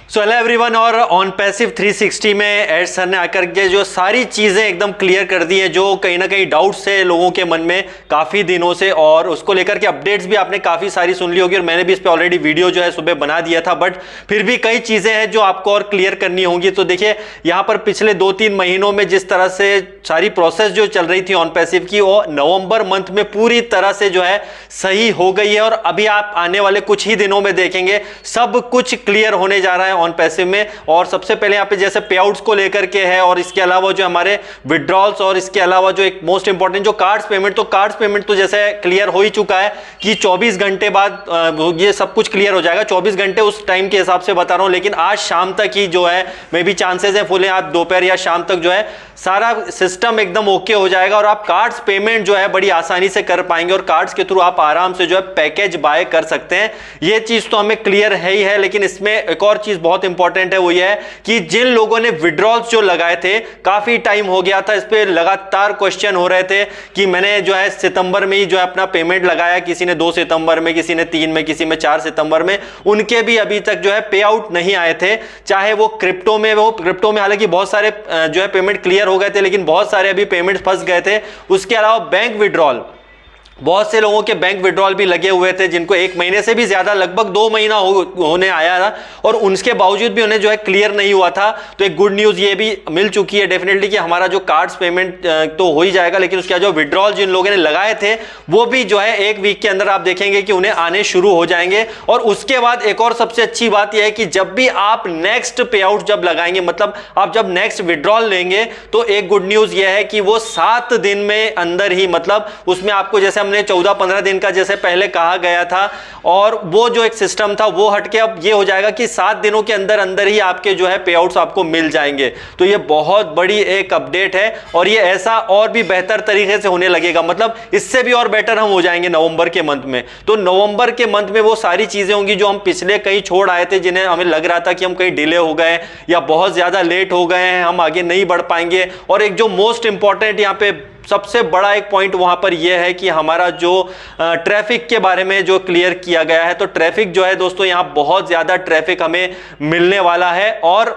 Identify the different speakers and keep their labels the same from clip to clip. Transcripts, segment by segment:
Speaker 1: So hello everyone, और on passive 360 में add sir ने आकर के जो सारी चीज़ें एकदम क्लियर कर दी हैं, जो कहीं ना कहीं डाउट्स है लोगों के मन में काफ़ी दिनों से, और उसको लेकर के अपडेट्स भी आपने काफ़ी सारी सुन ली होगी और मैंने भी इस पर ऑलरेडी वीडियो जो है सुबह बना दिया था, बट फिर भी कई चीज़ें हैं जो आपको और क्लियर करनी होंगी। तो देखिए यहाँ पर पिछले 2-3 महीनों में जिस तरह से सारी प्रोसेस जो चल रही थी ऑन पैसिव की, वो नवंबर मंथ में पूरी तरह से जो है सही हो गई है, और अभी आप आने वाले कुछ ही दिनों में देखेंगे सब कुछ क्लियर होने जा रहा है ऑन पैसिव में। और सबसे पहले यहाँ पे जैसे पे आउट्स को लेकर के है, और इसके अलावा जो हमारे विड्रॉल्स, और इसके अलावा जो एक मोस्ट इंपॉर्टेंट जो कार्ड्स पेमेंट तो जैसे क्लियर हो ही चुका है कि 24 घंटे बाद ये सब कुछ क्लियर हो जाएगा। 24 घंटे उस टाइम के हिसाब से बता रहा हूं, लेकिन आज शाम तक ही जो है मे भी चांसेस है फुल है, आप दोपहर या शाम तक जो है सारा सिस्टम एकदम ओके हो जाएगा और आप कार्ड्स पेमेंट जो है बड़ी आसानी से कर पाएंगे, और कार्ड्स के थ्रू आप आराम से जो है पैकेज बाय कर सकते हैं। ये चीज तो हमें क्लियर है ही है, लेकिन इसमें एक और चीज बहुत इंपॉर्टेंट है, वो ये है कि जिन लोगों ने विड्रॉल्स जो लगाए थे, काफी टाइम हो गया था, इस पे लगातार क्वेश्चन हो रहे थे कि मैंने जो है सितंबर में ही जो है अपना पेमेंट लगाया, किसी ने 2 सितंबर में, किसी ने 3 में, किसी में 4 सितंबर में, उनके भी अभी तक जो है पे आउट नहीं आए थे। चाहे वो क्रिप्टो में हालांकि बहुत सारे जो है पेमेंट क्लियर हो गए थे, लेकिन बहुत सारे अभी पेमेंट फंस गए थे। उसके अलावा बैंक विड्रॉल, बहुत से लोगों के बैंक विड्रॉल भी लगे हुए थे, जिनको 1 महीने से भी ज्यादा, लगभग 2 महीना होने आया था, और उनके बावजूद भी उन्हें जो है क्लियर नहीं हुआ था। तो एक गुड न्यूज ये भी मिल चुकी है डेफिनेटली कि हमारा जो कार्ड्स पेमेंट तो हो ही जाएगा, लेकिन उसके जो विड्रॉल जिन लोगों ने लगाए थे वो भी जो है 1 वीक के अंदर आप देखेंगे कि उन्हें आने शुरू हो जाएंगे। और उसके बाद एक और सबसे अच्छी बात यह है कि जब भी आप नेक्स्ट पे आउट जब लगाएंगे, मतलब आप जब नेक्स्ट विड्रॉल लेंगे, तो एक गुड न्यूज यह है कि वो 7 दिन में अंदर ही, मतलब उसमें आपको जैसे हमने 14-15 दिन का जैसे पहले कहा गया था, और वो जो एक सिस्टम था वो हटके अब ये हो जाएगा कि 7 दिनों के अंदर अंदर ही आपके जो है पे आउट्स आपको मिल जाएंगे। तो ये बहुत बड़ी एक अपडेट है, और ये ऐसा और भी बेहतर तरीके से होने लगेगा, मतलब इससे भी और बेटर हम हो जाएंगे नवंबर के मंथ में। तो नवंबर के मंथ में वो सारी चीजें होंगी जो हम पिछले कहीं छोड़ आए थे, जिन्हें हमें लग रहा था कि हम कहीं डिले हो गए या बहुत ज्यादा लेट हो गए हैं, हम आगे नहीं बढ़ पाएंगे। और एक जो मोस्ट इंपॉर्टेंट यहाँ पे सबसे बड़ा एक पॉइंट वहां पर यह है कि हमारा जो ट्रैफिक के बारे में जो क्लियर किया गया है, तो ट्रैफिक जो है दोस्तों, यहां बहुत ज्यादा ट्रैफिक हमें मिलने वाला है। और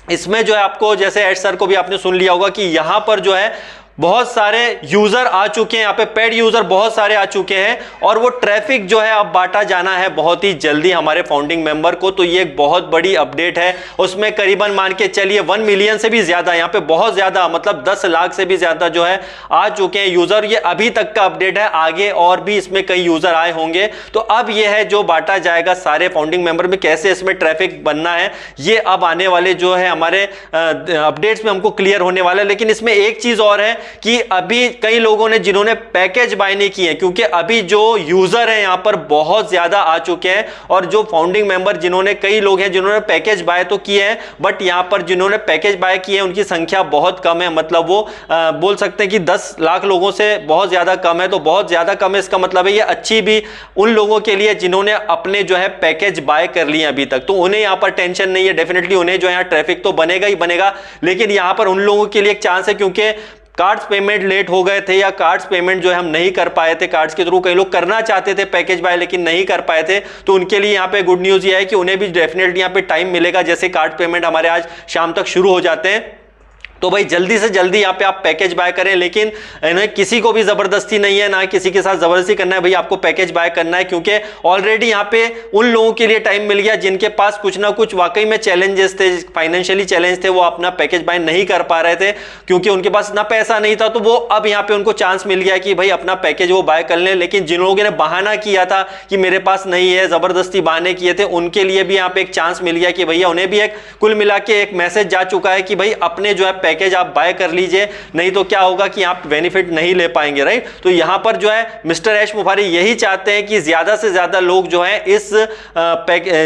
Speaker 1: इसमें जो है आपको, जैसे एड सर को भी आपने सुन लिया होगा कि यहां पर जो है बहुत सारे यूजर आ चुके हैं, यहाँ पे पेड यूजर बहुत सारे आ चुके हैं, और वो ट्रैफिक जो है अब बांटा जाना है बहुत ही जल्दी हमारे फाउंडिंग मेंबर को। तो ये एक बहुत बड़ी अपडेट है। उसमें करीबन मान के चलिए 1 मिलियन से भी ज्यादा, यहाँ पे बहुत ज्यादा, मतलब 10 लाख से भी ज्यादा जो है आ चुके हैं यूजर। ये अभी तक का अपडेट है, आगे और भी इसमें कई यूजर आए होंगे। तो अब ये है जो बांटा जाएगा सारे फाउंडिंग मेंबर में, कैसे इसमें ट्रैफिक बनना है, ये अब आने वाले जो है हमारे अपडेट्स में हमको क्लियर होने वाला है। लेकिन इसमें एक चीज और है कि अभी कई लोगों ने जिन्होंने पैकेज बाय नहीं किए, क्योंकि अभी जो यूजर है यहां पर बहुत ज्यादा आ चुके हैं, और जो फाउंडिंग मेंबर जिन्होंने, कई लोग हैं जिन्होंने पैकेज बाय तो किए हैं, बट यहां पर जिन्होंने पैकेज बाय किए हैं उनकी संख्या बहुत कम है। मतलब वो बोल सकते हैं कि 10 लाख लोगों से बहुत ज्यादा कम है। तो बहुत ज्यादा कम है, इसका मतलब है ये अच्छी भी उन लोगों के लिए जिन्होंने अपने जो है पैकेज बाय कर लिए अभी तक, तो उन्हें यहां पर टेंशन नहीं है। डेफिनेटली उन्हें जो है ट्रैफिक तो बनेगा ही बनेगा, लेकिन यहां पर उन लोगों के लिए एक चांस है, क्योंकि कार्ड्स पेमेंट लेट हो गए थे, या कार्ड्स पेमेंट जो है हम नहीं कर पाए थे, कार्ड्स के थ्रू कई लोग करना चाहते थे पैकेज बाय लेकिन नहीं कर पाए थे। तो उनके लिए यहाँ पे गुड न्यूज ये है कि उन्हें भी डेफिनेटली यहाँ पे टाइम मिलेगा। जैसे कार्ड पेमेंट हमारे आज शाम तक शुरू हो जाते हैं, तो भाई जल्दी से जल्दी यहाँ पे आप पैकेज बाय करें। लेकिन किसी को भी जबरदस्ती नहीं है, ना किसी के साथ जबरदस्ती करना है, भाई आपको पैकेज बाय करना है, क्योंकि ऑलरेडी यहाँ पे उन लोगों के लिए टाइम मिल गया जिनके पास कुछ ना कुछ वाकई में चैलेंजेस थे, फाइनेंशियली चैलेंज थे, वो अपना पैकेज बाय नहीं कर पा रहे थे क्योंकि उनके पास इतना पैसा नहीं था। तो वो अब यहाँ पे उनको चांस मिल गया कि भाई अपना पैकेज वो बाय कर लें। लेकिन जिन लोगों ने बहाना किया था कि मेरे पास नहीं है, जबरदस्ती बहाने किए थे, उनके लिए भी यहाँ पे एक चांस मिल गया कि भैया उन्हें भी एक कुल मिला के एक मैसेज जा चुका है कि भाई अपने जो है पैकेज आप बाय कर लीजिए, नहीं तो क्या होगा कि आप बेनिफिट नहीं ले पाएंगे, राइट। तो यहां पर जो है मिस्टर ऐश मुफारी यही चाहते हैं कि ज्यादा से ज्यादा लोग जो है इस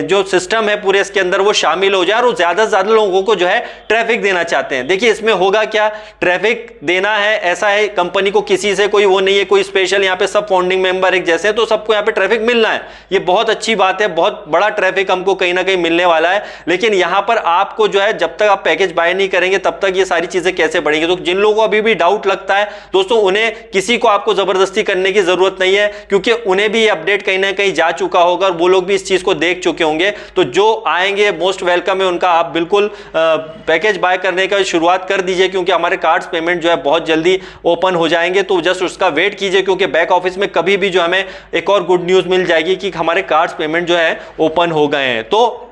Speaker 1: जो सिस्टम है पूरे इसके अंदर वो शामिल हो जाए, और ज्यादा से ज्यादा लोगों को जो है ट्रैफिक देना चाहते हैं। देखिए इसमें होगा क्या, ट्रैफिक देना है, ऐसा है कंपनी को किसी से कोई वो नहीं है, कोई स्पेशल यहाँ पे सब फाउंडिंग मेंबर एक जैसे, तो सबको यहाँ पे ट्रैफिक मिलना है। ये बहुत अच्छी बात है, बहुत बड़ा ट्रैफिक हमको कहीं ना कहीं मिलने वाला है। लेकिन यहां पर आपको जो है जब तक आप पैकेज बाय नहीं करेंगे तब तक ये सारी चीजें कैसे बढ़ेंगी। तो जिन लोगों को अभी भी डाउट लगता है दोस्तों, उन्हें किसी को आपको जबरदस्ती करने की जरूरत नहीं है, क्योंकि उन्हें भी अपडेट कहीं ना कहीं जा चुका होगा और वो लोग भी इस चीज को देख चुके होंगे। तो जो आएंगे मोस्ट वेलकम है उनका, आप बिल्कुल पैकेज बाय करने का शुरुआत कर दीजिए, क्योंकि हमारे कार्ड्स पेमेंट जो है बहुत जल्दी ओपन हो जाएंगे। तो जस्ट उसका वेट कीजिए, क्योंकि बैक ऑफिस में कभी भी जो हमें एक और गुड न्यूज मिल जाएगी कि हमारे कार्ड्स पेमेंट जो है ओपन हो गए हैं। तो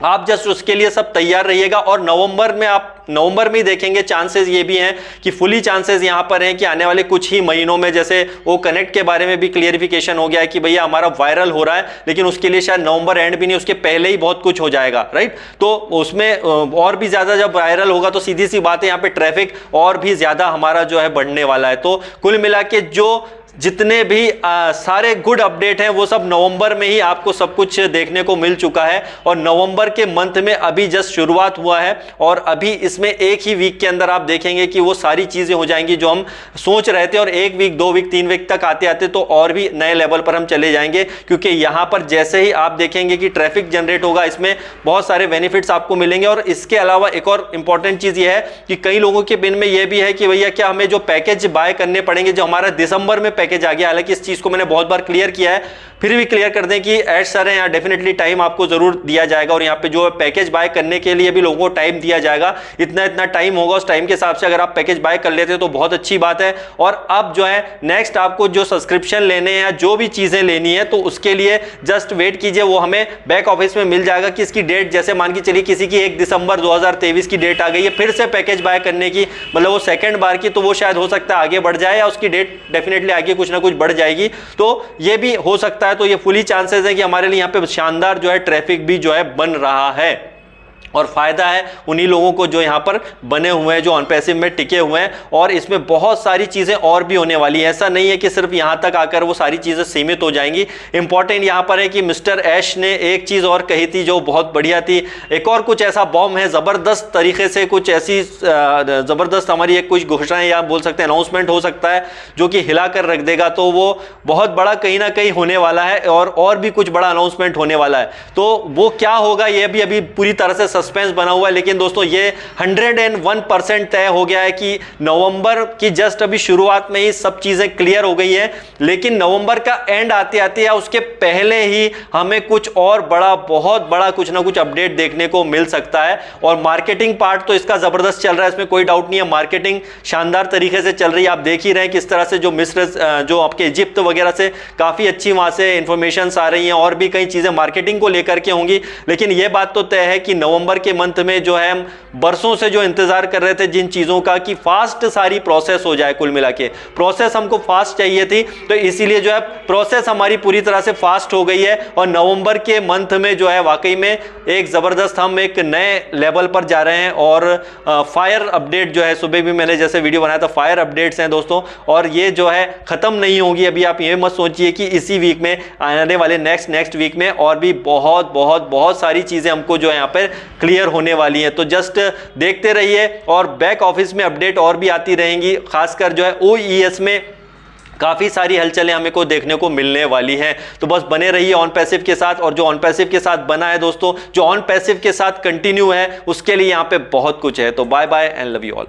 Speaker 1: आप जस्ट उसके लिए सब तैयार रहिएगा। और नवंबर में ही देखेंगे, चांसेस ये भी हैं कि फुली चांसेस यहां पर हैं कि आने वाले कुछ ही महीनों में, जैसे वो कनेक्ट के बारे में भी क्लियरिफिकेशन हो गया है कि भैया हमारा वायरल हो रहा है, लेकिन उसके लिए शायद नवंबर एंड भी नहीं, उसके पहले ही बहुत कुछ हो जाएगा, राइट। तो उसमें और भी ज्यादा जब वायरल होगा तो सीधी सी बात है, यहाँ पे ट्रैफिक और भी ज्यादा हमारा जो है बढ़ने वाला है। तो कुल मिला के जो जितने भी सारे गुड अपडेट हैं वो सब नवंबर में ही आपको सब कुछ देखने को मिल चुका है। और नवंबर के मंथ में अभी जस्ट शुरुआत हुआ है, और अभी इसमें एक ही वीक के अंदर आप देखेंगे कि वो सारी चीजें हो जाएंगी जो हम सोच रहे थे। और 1 वीक 2 वीक 3 वीक तक आते आते तो और भी नए लेवल पर हम चले जाएंगे, क्योंकि यहां पर जैसे ही आप देखेंगे कि ट्रैफिक जनरेट होगा, इसमें बहुत सारे बेनिफिट्स आपको मिलेंगे। और इसके अलावा एक और इंपॉर्टेंट चीज ये है कि कई लोगों के बिन में ये भी है कि भैया क्या हमें जो पैकेज बाय करने पड़ेंगे, जो हमारा दिसंबर में पैकेज आ गया। हालांकि इस चीज को मैंने बहुत बार क्लियर किया है, फिर भी क्लियर कर दें कि एड सर है, यहाँ डेफिनेटली टाइम आपको जरूर दिया जाएगा। और यहाँ पे जो पैकेज बाय करने के लिए भी लोगों को टाइम दिया जाएगा, इतना इतना टाइम होगा, उस टाइम के हिसाब से अगर आप पैकेज बाय कर लेते हैं तो बहुत अच्छी बात है। और अब जो है नेक्स्ट आपको जो सब्सक्रिप्शन लेने हैं या जो भी चीजें लेनी है, तो उसके लिए जस्ट वेट कीजिए, वो हमें बैक ऑफिस में मिल जाएगा कि इसकी डेट, जैसे मान के चलिए किसी की 1 दिसंबर 2023 की डेट आ गई है, फिर से पैकेज बाय करने की, मतलब वो सेकेंड बार की, तो वो शायद हो सकता है आगे बढ़ जाए, या उसकी डेट डेफिनेटली आगे कुछ ना कुछ बढ़ जाएगी, तो ये भी हो सकता है। तो ये फुली चांसेस है कि हमारे लिए यहाँ पे शानदार जो है ट्रैफिक भी जो है बन रहा है। और फायदा है उन्हीं लोगों को जो यहाँ पर बने हुए हैं, जो ऑन पैसिव में टिके हुए हैं। और इसमें बहुत सारी चीजें और भी होने वाली हैं, ऐसा नहीं है कि सिर्फ यहाँ तक आकर वो सारी चीजें सीमित हो जाएंगी। इंपॉर्टेंट यहाँ पर है कि मिस्टर ऐश ने एक चीज और कही थी जो बहुत बढ़िया थी। एक और कुछ ऐसा बॉम्ब है, जबरदस्त तरीके से कुछ ऐसी जबरदस्त हमारी एक कुछ घोषणाएं या बोल सकते हैं अनाउंसमेंट हो सकता है जो कि हिला कर रख देगा। तो वो बहुत बड़ा कहीं ना कहीं होने वाला है, और भी कुछ बड़ा अनाउंसमेंट होने वाला है। तो वो क्या होगा ये भी अभी पूरी तरह से सस्पेंस बना हुआ है। लेकिन दोस्तों ये 101% तय हो गया है कि नवंबर की जस्ट अभी शुरुआत में ही सब चीजें क्लियर हो गई है, लेकिन नवंबर का एंड आते आते या उसके पहले ही हमें कुछ और बड़ा, बहुत बड़ा कुछ ना कुछ अपडेट देखने को मिल सकता है। और मार्केटिंग पार्ट तो इसका जबरदस्त चल रहा है, इसमें कोई डाउट नहीं है, मार्केटिंग शानदार तरीके से चल रही है। आप देख ही रहे हैं किस तरह से जो मिस्र, जो आपके इजिप्ट वगैरह से काफी अच्छी वहां से इंफॉर्मेशन आ रही हैं, और भी कई चीजें मार्केटिंग को लेकर के होंगी। लेकिन यह बात तो तय है कि नवंबर के मंथ में जो है हम बरसों से जो इंतजार कर रहे थे जिन चीजों का, कि फास्ट सारी प्रोसेस हो जाए, कुल मिला के प्रोसेस हमको फास्ट चाहिए थी, तो इसीलिए जो है प्रोसेस हमारी पूरी तरह से फास्ट हो गई है। और नवंबर के मंथ में जो है वाकई में एक जबरदस्त हम एक नए लेवल पर जा रहे हैं। और फायर अपडेट जो है, सुबह भी मैंने जैसे वीडियो बनाया था, फायर अपडेट्स हैं दोस्तों, और ये जो है खत्म नहीं होगी। अभी आप ये मत सोचिए कि इसी वीक में, आने वाले नेक्स्ट वीक में और भी बहुत बहुत बहुत सारी चीजें हमको जो है यहाँ पर क्लियर होने वाली है। तो जस्ट देखते रहिए, और बैक ऑफिस में अपडेट और भी आती रहेंगी, खासकर जो है OES में काफ़ी सारी हलचलें हमें को देखने को मिलने वाली हैं। तो बस बने रहिए ऑन पैसिव के साथ। और जो ऑन पैसिव के साथ बना है दोस्तों, जो ऑन पैसिव के साथ कंटिन्यू है, उसके लिए यहाँ पे बहुत कुछ है। तो bye bye and love you all.